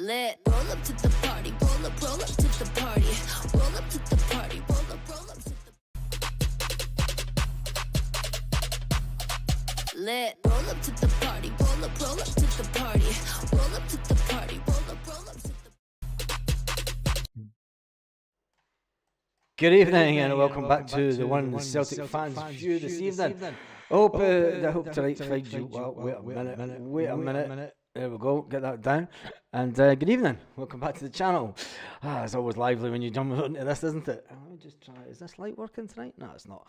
Lit. Roll up to the party. Roll up to the party. Roll up to the party. Roll up to the lit. Roll up to the party. Roll up to the party. Roll up to the party. Roll up to the Good evening and welcome back to the One Celtic Fans View this evening. I hope tonight finds you well. Wait a minute. There we go, get that down. And good evening, welcome back to the channel. It's always lively when you jump into this, isn't it? Let me just try, is this light working tonight? No, it's not.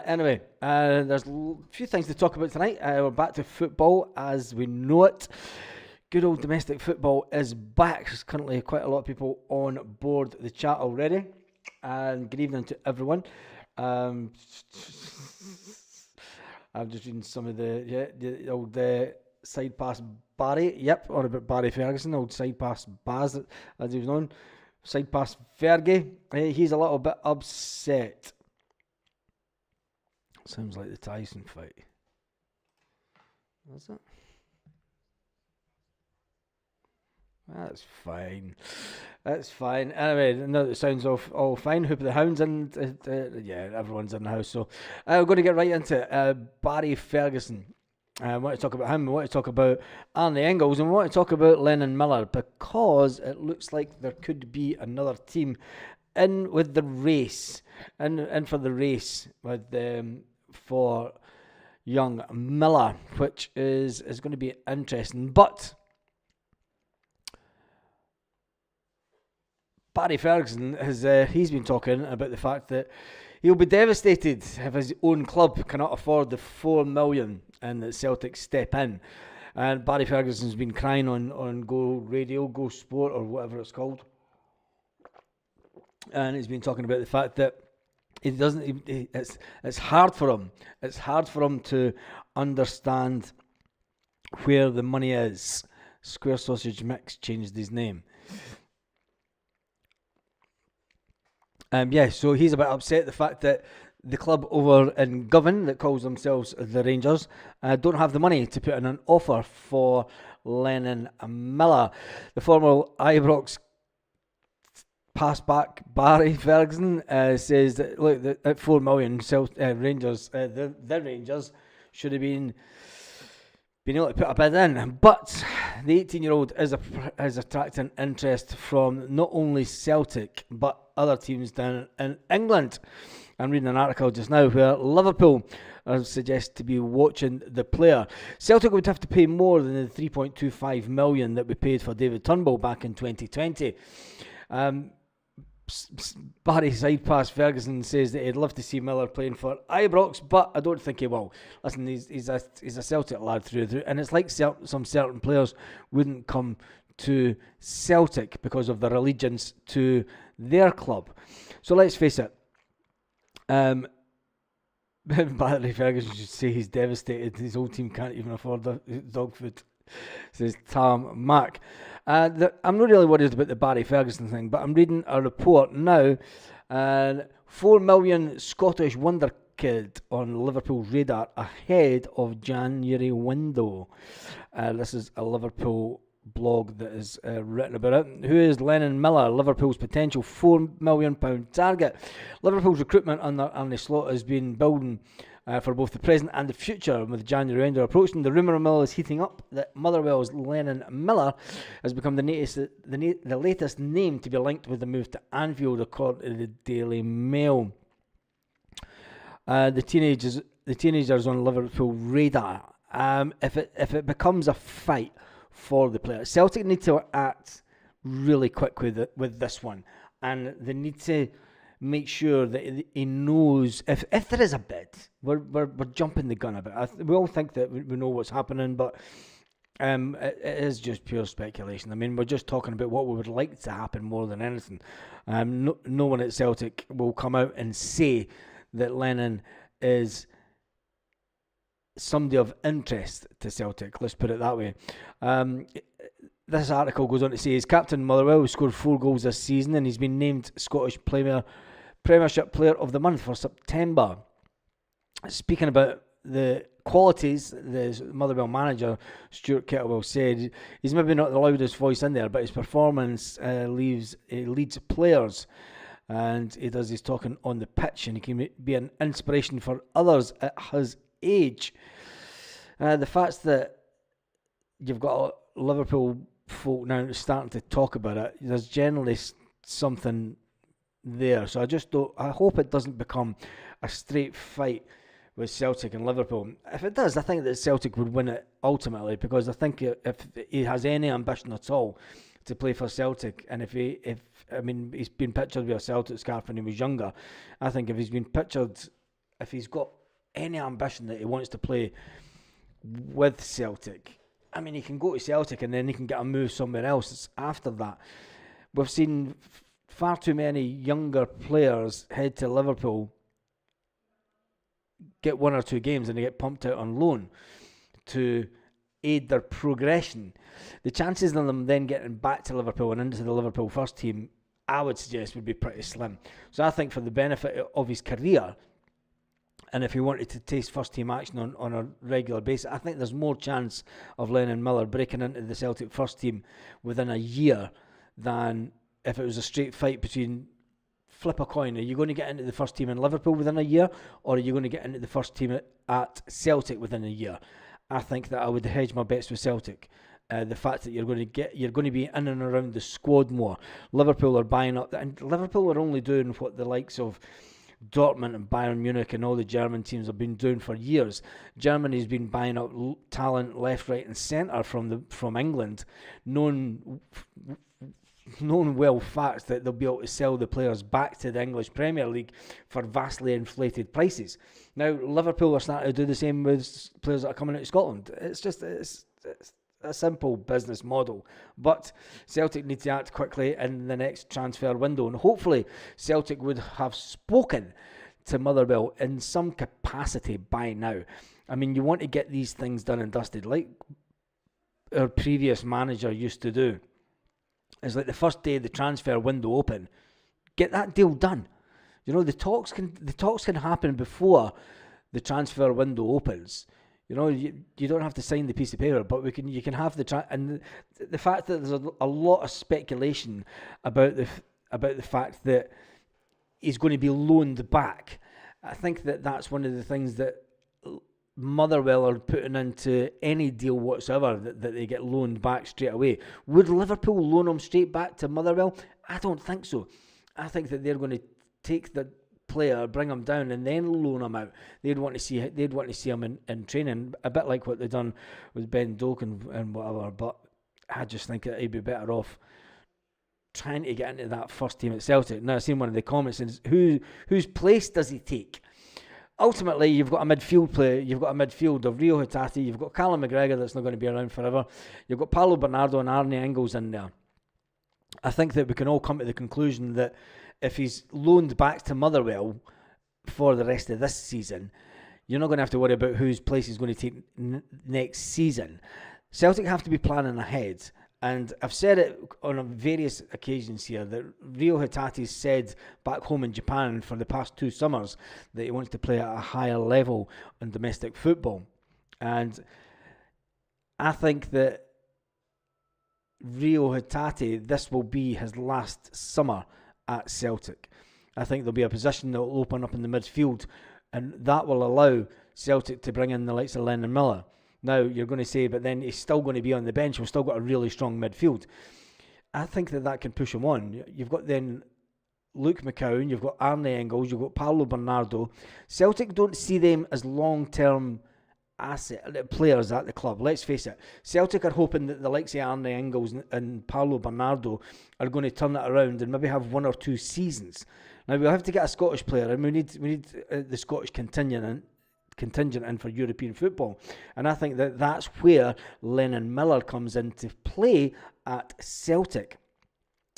Anyway, there's a few things to talk about tonight. We're back to football as we know it. Good old domestic football is back. There's currently quite a lot of people on board the chat already. And good evening to everyone. I'm just reading some of the old side pass Barry. Yep, on about Barry Ferguson, old side pass Baz, as he was known. Side pass Fergie. He's a little bit upset. Sounds like the Tyson fight. Is it? That's fine. That's fine. Anyway, now that it sounds all fine. Hoop of the Hounds and yeah, everyone's in the house. So we're going to get right into it. Barry Ferguson. I want to talk about him. I want to talk about Arne Engels, and we want to talk about Lennon Miller because it looks like there could be another team in with the race, in for the race with for young Miller, which is going to be interesting. But Barry Ferguson he's been talking about the fact that he'll be devastated if his own club cannot afford the $4 million and that Celtic step in. And Barry Ferguson's been crying on Go Radio, Go Sport, or whatever it's called. And he's been talking about the fact that he doesn't. It's hard for him. It's hard for him to understand where the money is. Square Sausage Mix changed his name. So he's a bit upset the fact that the club over in Govan that calls themselves the Rangers don't have the money to put in an offer for Lennon Miller. The former Ibrox passback Barry Ferguson says that look, at $4 million, Rangers, the Rangers should have been able to put a bid in, but the 18-year-old is attracting interest from not only Celtic but other teams down in England. I'm reading an article just now where Liverpool are suggested to be watching the player. Celtic would have to pay more than the $3.25 million that we paid for David Turnbull back in 2020. Barry Sidepass Ferguson says that he'd love to see Miller playing for Ibrox, but I don't think he will. Listen, he's a Celtic lad through and through, and it's like some certain players wouldn't come to Celtic because of their allegiance to their club. So let's face it. Barry Ferguson should say he's devastated. His whole team can't even afford the dog food, says Tom Mack. I'm not really worried about the Barry Ferguson thing, but I'm reading a report now. $4 million Scottish wonder kid on Liverpool's radar ahead of January window. This is a Liverpool blog that is written about it. Who is Lennon Miller, Liverpool's potential £4 million target? Liverpool's recruitment under Arne Slot has been building for both the present and the future. With January window approaching, the rumour mill is heating up that Motherwell's Lennon Miller has become the latest name to be linked with the move to Anfield, according to the Daily Mail. The teenagers on Liverpool radar. If it becomes a fight for the player, Celtic need to act really quick with this one, and they need to make sure that he knows if there is a bid. We're jumping the gun a bit. We all think that we know what's happening, but it is just pure speculation. I mean, we're just talking about what we would like to happen more than anything. No one at Celtic will come out and say that Lennon is somebody of interest to Celtic. Let's put it that way. This article goes on to say his captain Motherwell scored 4 goals this season, and he's been named Scottish Premiership Player of the Month for September. Speaking about the qualities, the Motherwell manager, Stuart Kettlewell, said he's maybe not the loudest voice in there, but his performance leads players, and he does his talking on the pitch, and he can be an inspiration for others at his age. The fact that you've got Liverpool folk now starting to talk about it, there's generally something there. So I hope it doesn't become a straight fight with Celtic and Liverpool. If it does, I think that Celtic would win it ultimately, because I think if he has any ambition at all to play for Celtic, and if he's been pictured with a Celtic scarf when he was younger, I think if he's got any ambition that he wants to play with Celtic, I mean, he can go to Celtic and then he can get a move somewhere else after that. We've seen far too many younger players head to Liverpool, get 1 or 2 games, and they get pumped out on loan to aid their progression. The chances of them then getting back to Liverpool and into the Liverpool first team, I would suggest, would be pretty slim. So I think for the benefit of his career, and if he wanted to taste first team action on a regular basis, I think there's more chance of Lennon Miller breaking into the Celtic first team within a year than if it was a straight fight between flip a coin. Are you going to get into the first team in Liverpool within a year, or are you going to get into the first team at Celtic within a year? I think that I would hedge my bets with Celtic. The fact that you're going to be in and around the squad more. Liverpool are buying up, and Liverpool are only doing what the likes of Dortmund and Bayern Munich and all the German teams have been doing for years. Germany's been buying up talent left, right and centre from England, known well facts that they'll be able to sell the players back to the English Premier League for vastly inflated prices. Now Liverpool are starting to do the same with players that are coming out of Scotland. It's a simple business model, but Celtic need to act quickly in the next transfer window, and hopefully Celtic would have spoken to Motherwell in some capacity by now. I mean, you want to get these things done and dusted, like our previous manager used to do. It's like the first day the transfer window open, get that deal done. You know, the talks can happen before the transfer window opens. You know, you don't have to sign the piece of paper, but you can have and the fact that there's a lot of speculation about the fact that he's going to be loaned back. I think that's one of the things that Motherwell are putting into any deal whatsoever, that they get loaned back straight away. Would Liverpool loan him straight back to Motherwell? I don't think so. I think that they're going to take the player, bring him down, and then loan him out. They'd want to see him in training, a bit like what they've done with Ben Doak and whatever. But I just think that he'd be better off trying to get into that first team at Celtic. Now, I've seen one of the comments says, whose place does he take? Ultimately, you've got a midfield player. You've got a midfield of Rio Hatate. You've got Callum McGregor that's not going to be around forever. You've got Paulo Bernardo and Arne Engels in there. I think that we can all come to the conclusion that if he's loaned back to Motherwell for the rest of this season, you're not going to have to worry about whose place he's going to take next season. Celtic have to be planning ahead. And I've said it on various occasions here that Rio Hatate said back home in Japan for the past 2 summers that he wants to play at a higher level in domestic football. And I think that Rio Hatate, this will be his last summer at Celtic. I think there'll be a position that will open up in the midfield, and that will allow Celtic to bring in the likes of Lennon Miller. Now, you're going to say, but then he's still going to be on the bench. We've still got a really strong midfield. I think that can push him on. You've got then Luke McCowan, you've got Arne Engels, you've got Paulo Bernardo. Celtic don't see them as long-term players at the club. Let's face it. Celtic are hoping that the likes of Arne Engels and Paulo Bernardo are going to turn it around and maybe have 1 or 2 seasons. Now, we'll have to get a Scottish player, and we need the Scottish contingent in for European football. And I think that's where Lennon Miller comes into play at Celtic.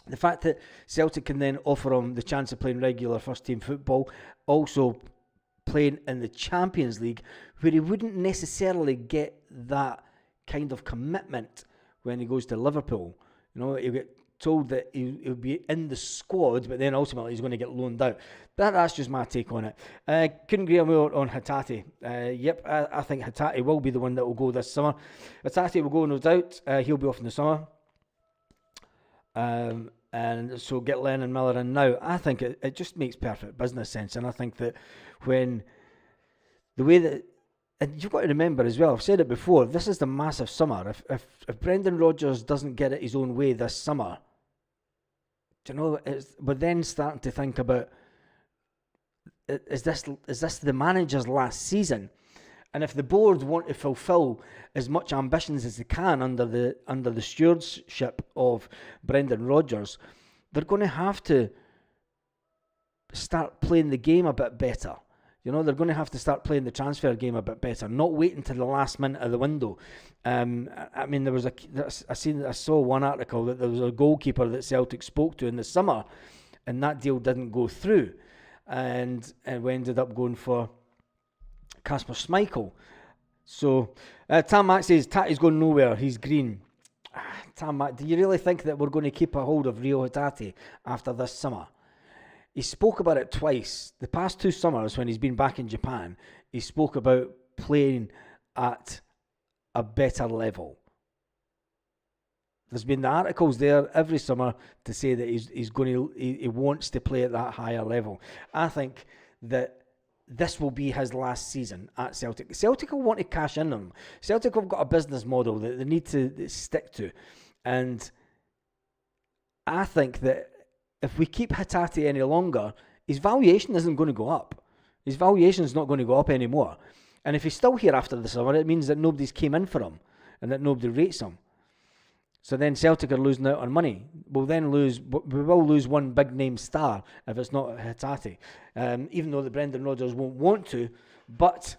The fact that Celtic can then offer him the chance of playing regular first team football, also playing in the Champions League, where he wouldn't necessarily get that kind of commitment when he goes to Liverpool. You know, he'll get told that he'll be in the squad, but then ultimately he's going to get loaned out. That's just my take on it. Couldn't agree more on Hatate. I think Hatate will be the one that will go this summer. Hatate will go, no doubt. He'll be off in the summer. And so get Lennon Miller in now. I think it just makes perfect business sense. And I think that when the way that, and you've got to remember as well, I've said it before, this is the massive summer. If Brendan Rodgers doesn't get it his own way this summer, do you know, we're then starting to think about, is this the manager's last season? And if the board want to fulfil as much ambitions as they can under the stewardship of Brendan Rodgers, they're going to have to start playing the game a bit better. You know, they're going to have to start playing the transfer game a bit better, not waiting till the last minute of the window. I mean, I saw one article that there was a goalkeeper that Celtic spoke to in the summer, and that deal didn't go through, and we ended up going for Kasper Schmeichel. So Tam Mack says Tate's going nowhere, he's green. Tam Mack, do you really think that we're going to keep a hold of Rio Hatate after this summer? He spoke about it twice. The past 2 summers when he's been back in Japan, he spoke about playing at a better level. There's been the articles there every summer to say that he wants to play at that higher level. I think that this will be his last season at Celtic. Celtic will want to cash in on him. Celtic have got a business model that they need to stick to. And I think that if we keep Hatate any longer, his valuation isn't going to go up. His valuation is not going to go up anymore. And if he's still here after the summer, it means that nobody's came in for him and that nobody rates him. So then Celtic are losing out on money. We will lose one big name star if it's not Hatate. Even though the Brendan Rodgers won't want to, but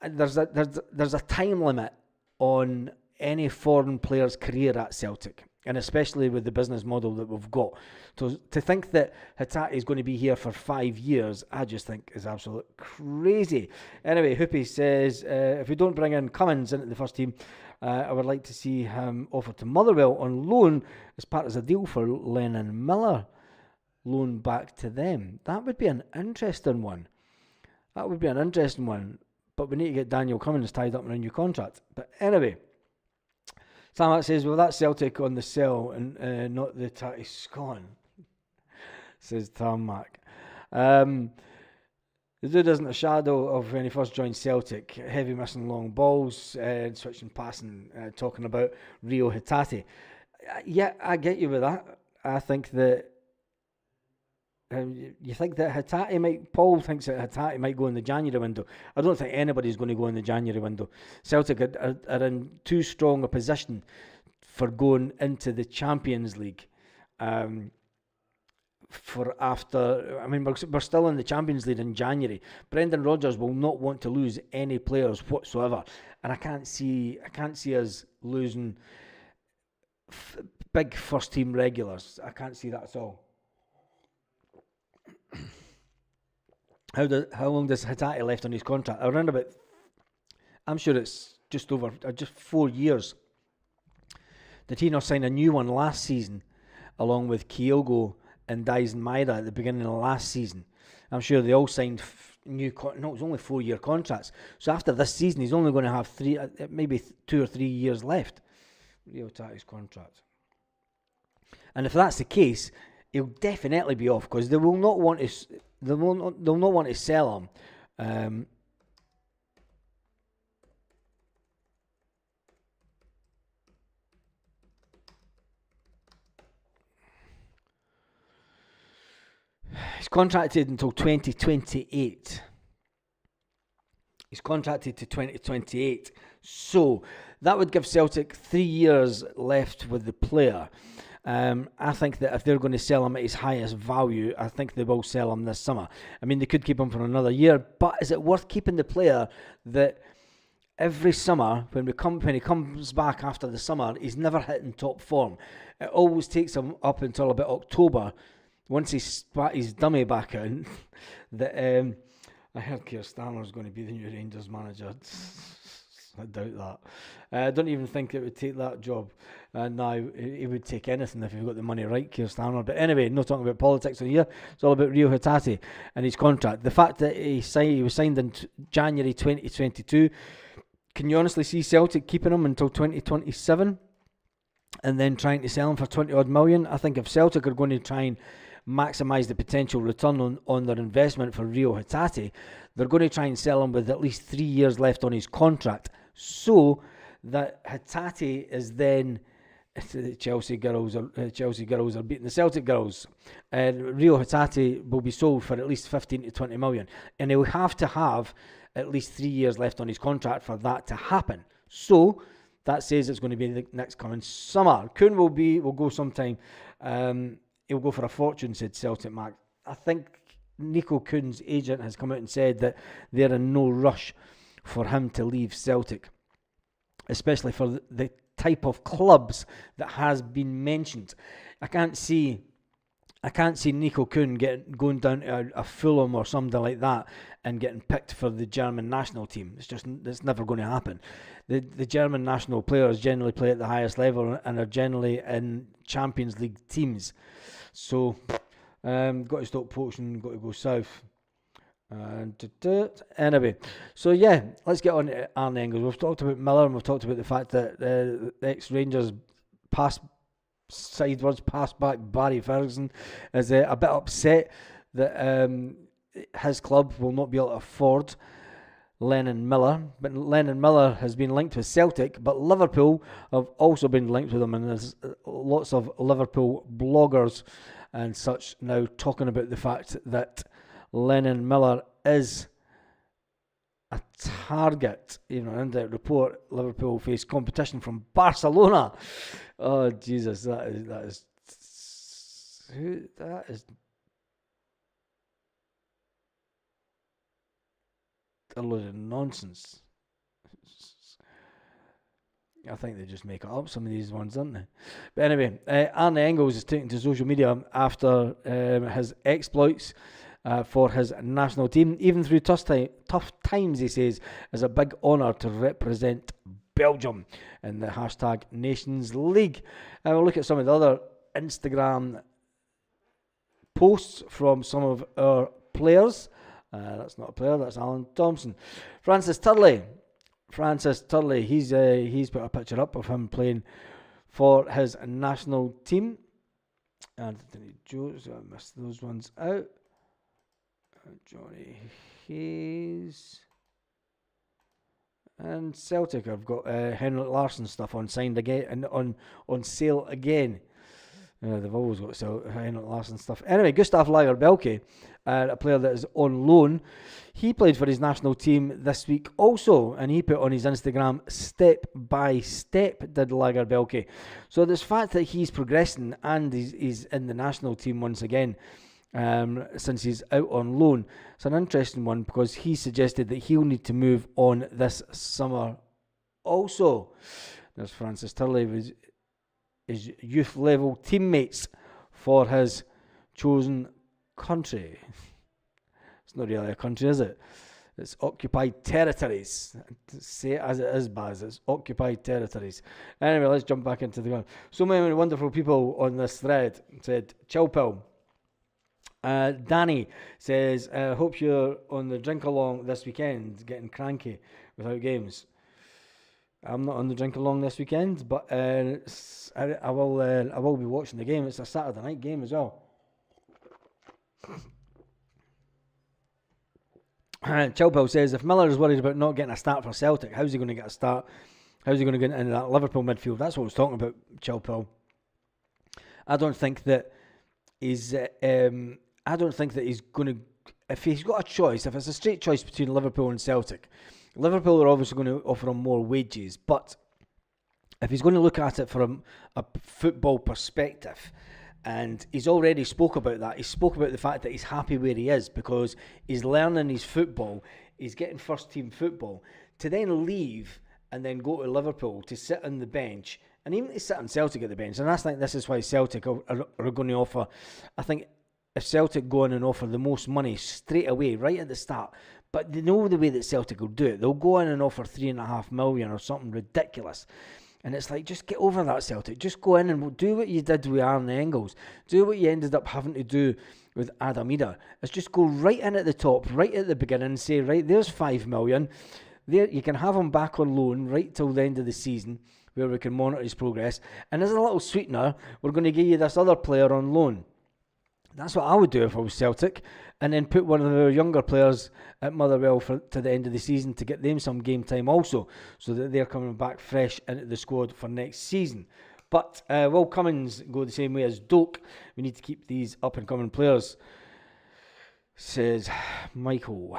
there's a time limit on any foreign player's career at Celtic, and especially with the business model that we've got. To think that Hatate is going to be here for 5 years, I just think is absolute crazy. Anyway, Hoopy says, if we don't bring in Cummins into the first team, I would like to see him offered to Motherwell on loan as part of a deal for Lennon Miller. Loan back to them. That would be an interesting one. But we need to get Daniel Cummins tied up in a new contract. But anyway, Sam says, well, that's Celtic on the sell and not the Tatty Scone, says Tam Mack. The dude isn't a shadow of when he first joined Celtic. Heavy missing long balls, switching passing, talking about Rio Hatate. Yeah, I get you with that. I think that you think that Paul thinks that Hatate might go in the January window. I don't think anybody's going to go in the January window. Celtic are in too strong a position for going into the Champions League. We're still in the Champions League in January. Brendan Rodgers will not want to lose any players whatsoever, and I can't see us losing big first team regulars. I can't see that at all. How long does Hatate left on his contract? I'm sure it's just 4 years. Did he not sign a new one last season, along with Kyogo and Dyson Maeda at the beginning of last season? I'm sure they all signed it was only 4-year contracts. So after this season, he's only going to have maybe 2 or 3 years left. Rio Hatate's contract. And if that's the case, he'll definitely be off because they will not want to. They'll not want to sell him. He's contracted until 2028. He's contracted to 2028. So that would give Celtic 3 years left with the player. I think that if they're going to sell him at his highest value, I think they will sell him this summer. I mean, they could keep him for another year, but is it worth keeping the player that every summer, when he comes back after the summer, he's never hitting top form? It always takes him up until about October, once he's spat his dummy back in, that I heard Keir Starmer's going to be the new Rangers manager. I doubt that. I don't even think it would take that job. Now, he would take anything if he got the money right, Keir Starmer. But anyway, not talking about politics on here. It's all about Rio Hatate and his contract. The fact that he was signed in January 2022, can you honestly see Celtic keeping him until 2027 and then trying to sell him for 20 odd million? I think if Celtic are going to try and maximise the potential return on their investment for Rio Hatate, they're going to try and sell him with at least 3 years left on his contract, so that Hatate is then the Chelsea girls are beating the Celtic girls, and Rio Hatate will be sold for at least 15 to 20 million, and he'll have to have at least 3 years left on his contract for that to happen. So that says it's going to be the next coming summer. Kuhn will go sometime. He'll go for a fortune, said Celtic Mac. I think Nico Kuhn's agent has come out and said that they're in no rush for him to leave Celtic, especially for the type of clubs that has been mentioned. I can't see Nico Kuhn going down to a Fulham or something like that and getting picked for the German national team. It's never going to happen. The German national players generally play at the highest level and are generally in Champions League teams. So, got to stop poaching, got to go south. Anyway, so yeah, let's get on to Arne Engels. We've talked about Miller and we've talked about the fact that the ex-Rangers pass back Barry Ferguson is a bit upset that his club will not be able to afford Lennon Miller. But Lennon Miller has been linked with Celtic, but Liverpool have also been linked with him, and there's lots of Liverpool bloggers and such now talking about the fact that Lennon Miller is a target. In the report, Liverpool face competition from Barcelona. Oh Jesus, that is a load of nonsense. I think they just make it up, some of these ones, don't they? But anyway, Arne Engels is taken to social media after his exploits for his national team. Even through tough times, he says, is a big honour to represent Belgium in the hashtag Nations League. We'll look at some of the other Instagram posts from some of our players. That's not a player, that's Alan Thompson. Francis Turley, he's put a picture up of him playing for his national team. Anthony Jones, I missed those ones out. Johnny Hayes. And Celtic have got Henrik Larsson stuff on signed again and on sale again. They've always got Henrik Larsson stuff. Anyway, Gustav Lagerbielke, a player that is on loan, he played for his national team this week also, and he put on his Instagram, step by step did Lagerbielke. So this fact that he's progressing and he's in the national team once again, since he's out on loan, it's an interesting one because he suggested that he'll need to move on this summer also. There's Francis Turley with his youth level teammates for his chosen country. It's not really a country, is it? It's occupied territories. Say it as it is, Baz. It's occupied territories. Anyway, let's jump back into the gun. So many wonderful people on this thread said, chill pill. Danny says, hope you're on the drink along this weekend, getting cranky without games. I'm not on the drink along this weekend, but I will be watching the game. It's a Saturday night game as well. Chilpel says, if Miller is worried about not getting a start for Celtic, how's he going to get a start? How's he going to get into that Liverpool midfield? That's what I was talking about, Chilpel. I don't think that he's going to, if he's got a choice, if it's a straight choice between Liverpool and Celtic, Liverpool are obviously going to offer him more wages, but if he's going to look at it from a football perspective, and he's already spoke about that, he spoke about the fact that he's happy where he is because he's learning his football, he's getting first team football, to then leave and then go to Liverpool to sit on the bench, and even to sit on Celtic at the bench, and I think this is why Celtic are going to offer, I think if Celtic go in and offer the most money straight away, right at the start, But they know the way that Celtic will do it. They'll go in and offer 3.5 million or something ridiculous. And it's like, just get over that, Celtic. Just go in and do what you did with Arne Engels. Do what you ended up having to do with Adam Eder. It's just go right in at the top, right at the beginning, and say, right, there's 5 million. There, you can have him back on loan right till the end of the season, where we can monitor his progress. And as a little sweetener, we're going to give you this other player on loan. That's what I would do if I was Celtic, and then put one of our younger players at Motherwell to the end of the season to get them some game time also, so that they're coming back fresh into the squad for next season. But will Cummins go the same way as Doak? We need to keep these up-and-coming players, says Michael.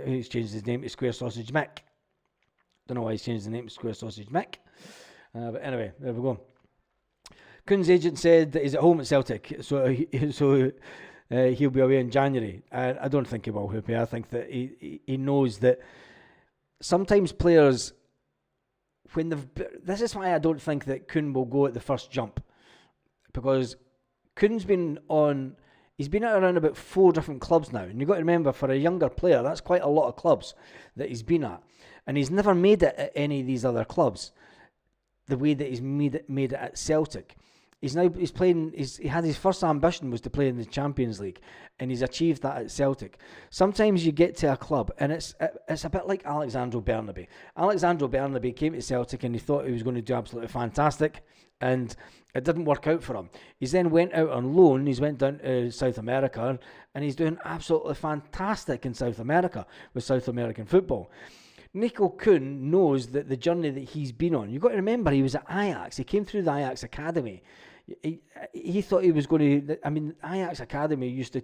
He's changed his name to Square Sausage Mick. Don't know why he's changed the name to Square Sausage Mick. But anyway, there we go. Kuhn's agent said that he's at home at Celtic, so he'll be away in January. I don't think he will, Hoopy. I think that he knows that sometimes players, this is why I don't think that Kuhn will go at the first jump, because Kuhn's been he's been at around about 4 different clubs now, and you've got to remember, for a younger player, that's quite a lot of clubs that he's been at, and he's never made it at any of these other clubs the way that he's made it at Celtic. He had his first ambition was to play in the Champions League, and he's achieved that at Celtic. Sometimes you get to a club, and it's a bit like Alexandro Bernabe. Alexandro Bernabe came to Celtic and he thought he was going to do absolutely fantastic, and it didn't work out for him. He's then went out on loan. He's went down to South America, and he's doing absolutely fantastic in South America with South American football. Nico Kuhn knows that the journey that he's been on. You've got to remember, he was at Ajax. He came through the Ajax Academy. He thought he was going to... I mean, Ajax Academy used to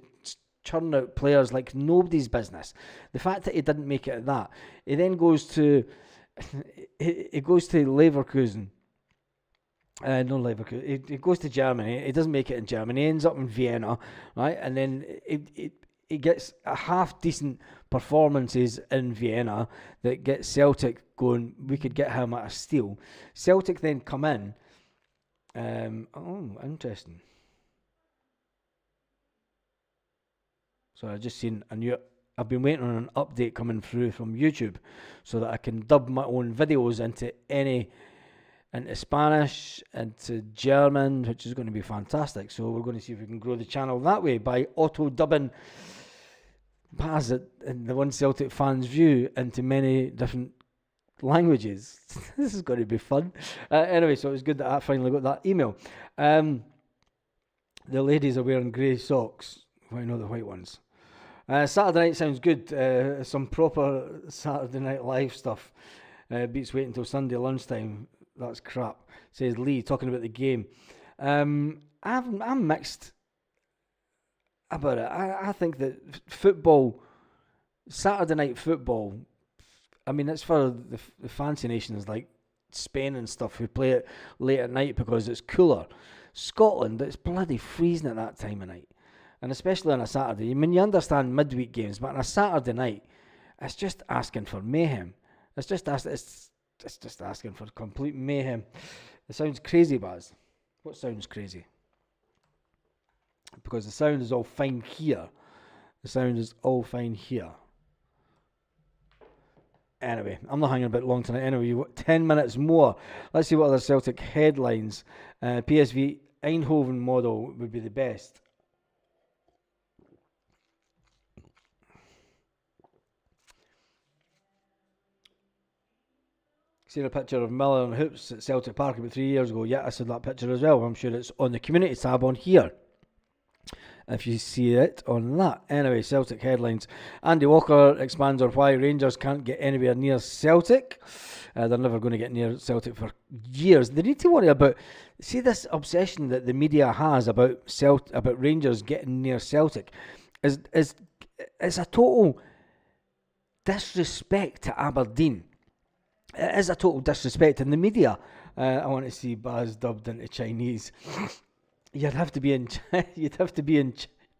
churn out players like nobody's business. The fact that he didn't make it at that. He then goes to... he goes to Leverkusen. No, Leverkusen. He goes to Germany. He doesn't make it in Germany. He ends up in Vienna, right? And then he gets a half-decent performances in Vienna that gets Celtic going. We could get him at a steal. Celtic then come in. Interesting. So I just seen I've been waiting on an update coming through from YouTube so that I can dub my own videos into Spanish, into German, which is going to be fantastic. So we're going to see if we can grow the channel that way by auto-dubbing Paz in the One Celtic Fans View into many different languages. This is going to be fun. Anyway, so it was good that I finally got that email. The ladies are wearing grey socks. Why not the white ones? Saturday night sounds good. Some proper Saturday Night Live stuff. Beats waiting until Sunday lunchtime. That's crap, says Lee, talking about the game. I'm mixed about it. I think that football, Saturday night football, I mean, it's for the fancy nations like Spain and stuff who play it late at night because it's cooler. Scotland, it's bloody freezing at that time of night. And especially on a Saturday. I mean, you understand midweek games, but on a Saturday night, it's just asking for mayhem. It's just asking for complete mayhem. It sounds crazy, Baz. What sounds crazy? Because the sound is all fine here. The sound is all fine here. Anyway, I'm not hanging about long tonight. Anyway, you've got 10 minutes more. Let's see what other Celtic headlines. PSV Eindhoven model would be the best. Seen a picture of Miller and Hoops at Celtic Park about 3 years ago. Yeah, I saw that picture as well. I'm sure it's on the community tab on here, if you see it on that. Anyway, Celtic headlines. Andy Walker expands on why Rangers can't get anywhere near Celtic. They're never going to get near Celtic for years. They need to worry about, see this obsession that the media has about Rangers getting near Celtic is a total disrespect to Aberdeen. It is a total disrespect in the media. I want to see Baz dubbed into Chinese. You'd have to be in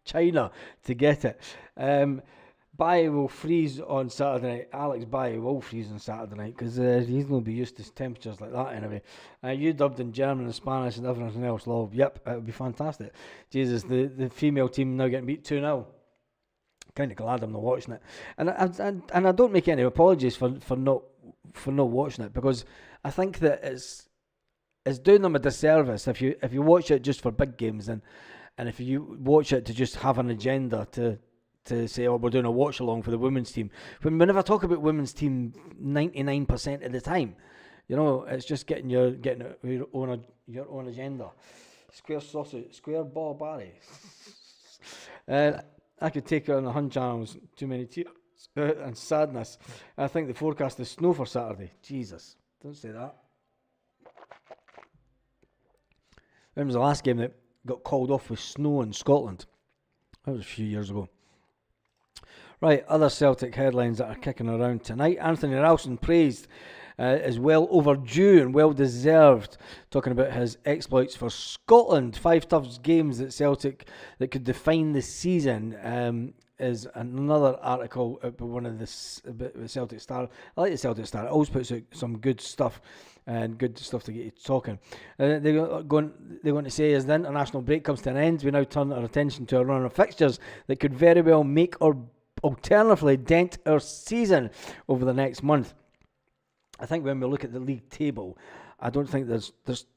China to get it. Baye will freeze on Saturday night. Alex Baye will freeze on Saturday night because he's going to be used to temperatures like that anyway. You dubbed in German and Spanish and everything else, love. Yep, it would be fantastic. Jesus, the female team now getting beat 2-0. Kind of glad I'm not watching it, and I don't make any apologies for not watching it, because I think that it's doing them a disservice if you watch it just for big games, and if you watch it to just have an agenda to say, oh, we're doing a watch along for the women's team. When we never talk about women's team 99% of the time, it's just getting your own agenda. Square sausage, square ball Barry. I could take it on the Hun channels. Too many tears and sadness. I think the forecast is snow for Saturday. Jesus, don't say that. When was the last game that got called off with snow in Scotland? That was a few years ago. Right, other Celtic headlines that are kicking around tonight. Anthony Ralston praised is well overdue and well deserved, talking about his exploits for Scotland. 5 tough games at Celtic that could define the season is another article about one of the Celtic Star. I like the Celtic Star. It always puts out some good stuff and good stuff to get you talking. They're going to say, as the international break comes to an end, we now turn our attention to a run of fixtures that could very well make or alternatively dent our season over the next month. I think when we look at the league table, I don't think there's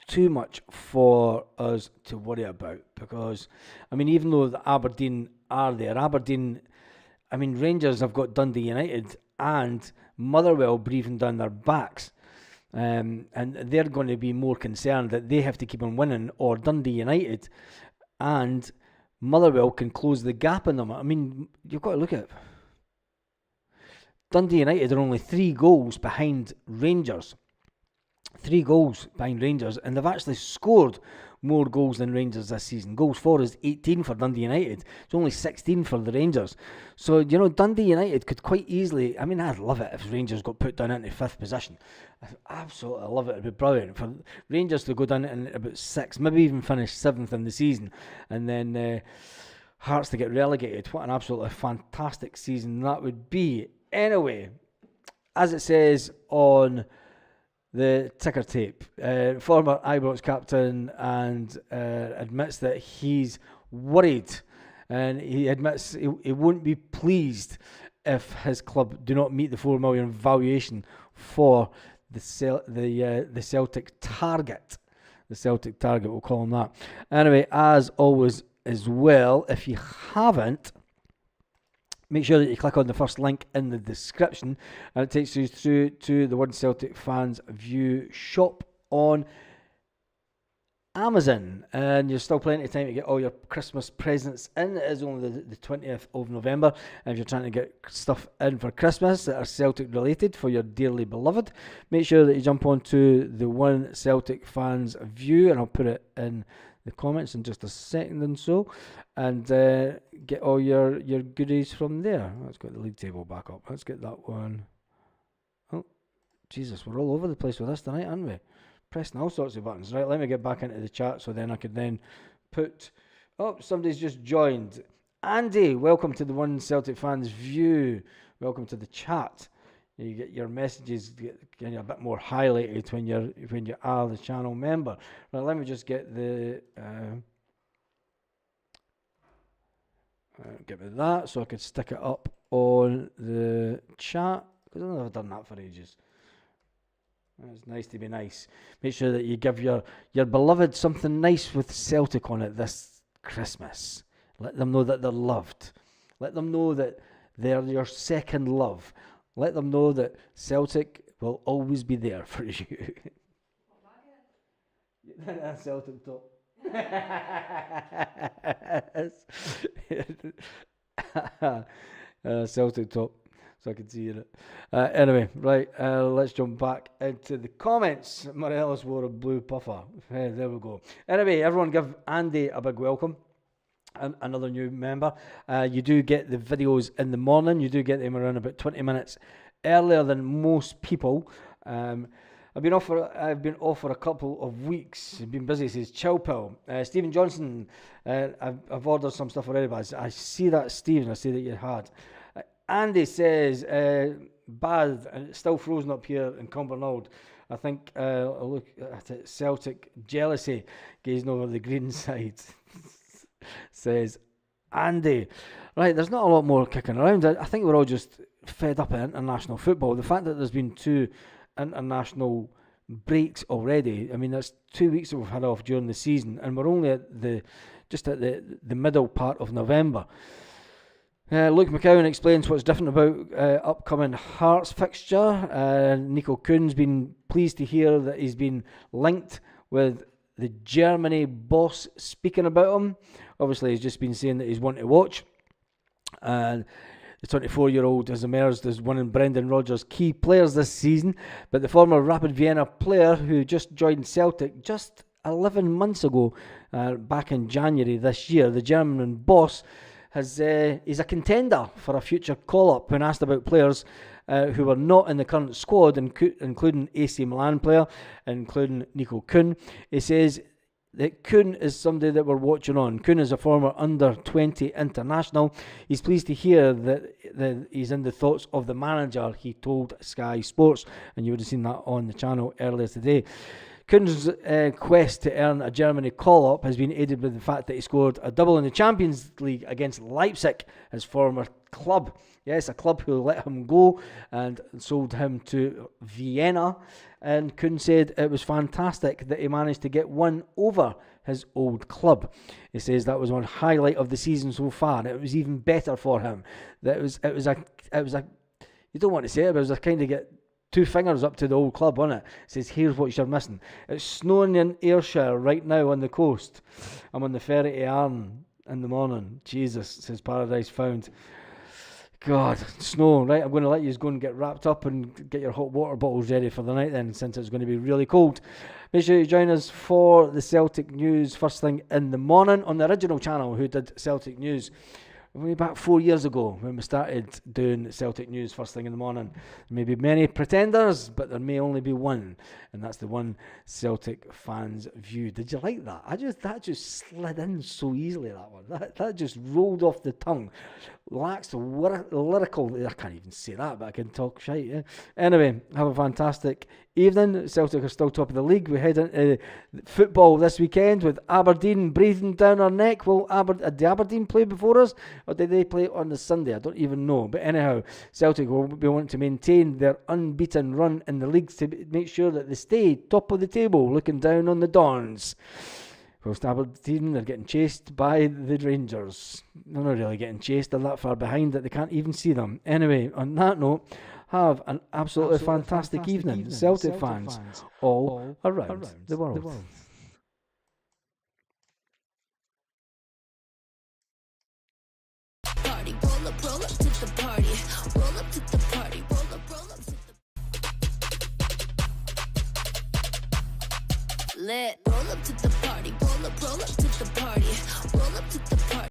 too much for us to worry about, because, even though the Aberdeen are there, Rangers have got Dundee United and Motherwell breathing down their backs, and they're going to be more concerned that they have to keep on winning, or Dundee United and Motherwell can close the gap in them. You've got to look at it. Dundee United are only 3 goals behind Rangers. 3 goals behind Rangers, and they've actually scored more goals than Rangers this season. Goals for is 18 for Dundee United. It's only 16 for the Rangers. So, Dundee United could quite easily... I'd love it if Rangers got put down into 5th position. I absolutely love it. It'd be brilliant for Rangers to go down in about 6th, maybe even finish 7th in the season, and then Hearts to get relegated. What an absolutely fantastic season that would be. Anyway, as it says on the ticker tape, former Ibrox captain and admits that he's worried, and he admits he won't be pleased if his club do not meet the $4 million valuation for the Celtic target. The Celtic target, we'll call him that. Anyway, as always as well, if you haven't, make sure that you click on the first link in the description, and it takes you through to the One Celtic Fans View shop on Amazon. And there's still plenty of time to get all your Christmas presents in. It is only the 20th of November. And if you're trying to get stuff in for Christmas that are Celtic related for your dearly beloved, make sure that you jump onto the One Celtic Fans View, and I'll put it in the comments in just a second and so, and get all your goodies from there. Let's get the league table back up. Let's get that one. Oh, Jesus, we're all over the place with this tonight, aren't we? Pressing all sorts of buttons. Right, let me get back into the chat so then I can then put... Oh, somebody's just joined. Andy, welcome to the One Celtic Fans View. Welcome to the chat. You get your messages getting a bit more highlighted when you are the channel member. Right, let me just get the get rid of that so I could stick it up on the chat, because I don't know if I've done that for ages. It's nice to be nice. Make sure that you give your beloved something nice with Celtic on it this Christmas. Let them know that they're loved. Let them know that they're your second love. Let them know that Celtic will always be there for you. That's Celtic top. Celtic top, so I can see it. Anyway, right, let's jump back into the comments. Morelos wore a blue puffer. There we go. Anyway, everyone give Andy a big welcome. Another new member. You do get the videos in the morning. You do get them around about 20 minutes earlier than most people. I've been off for a couple of weeks. I've been busy, says Chill Pill. Stephen Johnson, I've ordered some stuff already, but I see that, Stephen. I see that you had. Andy says, bad, and it's still frozen up here in Cumbernauld. I think I'll look at it. Celtic jealousy gazing over the green side. Says Andy. Right, there's not a lot more kicking around. I think we're all just fed up of international football. The fact that there's been 2 international breaks already. I mean, that's 2 weeks that we've had off during the season, and we're only at the middle part of November. Luke McCowan explains what's different about upcoming Hearts fixture. Nico Kuhn's been pleased to hear that he's been linked with the Germany boss speaking about him. Obviously, he's just been saying that he's one to watch. And the 24-year-old has emerged as one of Brendan Rodgers' key players this season. But the former Rapid Vienna player who just joined Celtic just 11 months ago, back in January this year, the German boss is a contender for a future call-up. When asked about players who were not in the current squad, including AC Milan player, including Nico Kuhn, he says that Kuhn is somebody that we're watching on. Kuhn is a former under-20 international. He's pleased to hear that he's in the thoughts of the manager, he told Sky Sports, and you would have seen that on the channel earlier today. Kuhn's quest to earn a Germany call-up has been aided with the fact that he scored a double in the Champions League against Leipzig, his former club. Yes, a club who let him go and sold him to Vienna. And Kuhn said it was fantastic that he managed to get one over his old club. He says that was one highlight of the season so far, and it was even better for him. That it was a you don't want to say it, but it was a kind of get 2 fingers up to the old club, wasn't it? It says, here's what you're missing. It's snowing in Ayrshire right now on the coast. I'm on the ferry to Arn in the morning. Jesus, says Paradise Found. God, snow, right? I'm going to let you go and get wrapped up and get your hot water bottles ready for the night then, since it's going to be really cold. Make sure you join us for the Celtic news first thing in the morning on the original channel who did Celtic news way back 4 years ago when we started doing Celtic news first thing in the morning. There may be many pretenders, but there may only be one, and that's the one Celtic fans view. Did you like that? That just slid in so easily, that one. That just rolled off the tongue. Lax lyrical. I can't even say that, but I can talk shite. Yeah? Anyway, have a fantastic evening. Celtic are still top of the league. We head into football this weekend with Aberdeen breathing down our neck. Will did Aberdeen play before us, or did they play on the Sunday? I don't even know. But anyhow, Celtic will be wanting to maintain their unbeaten run in the league to make sure that they stay top of the table, looking down on the Dons. Whilst Aberdeen are getting chased by the Rangers. They're not really getting chased. They're that far behind that they can't even see them. Anyway, on that note, have an absolutely fantastic evening, Celtic fans all around the world. Party, roll up to the party. Roll up to the party. Roll up to the lit. Roll up to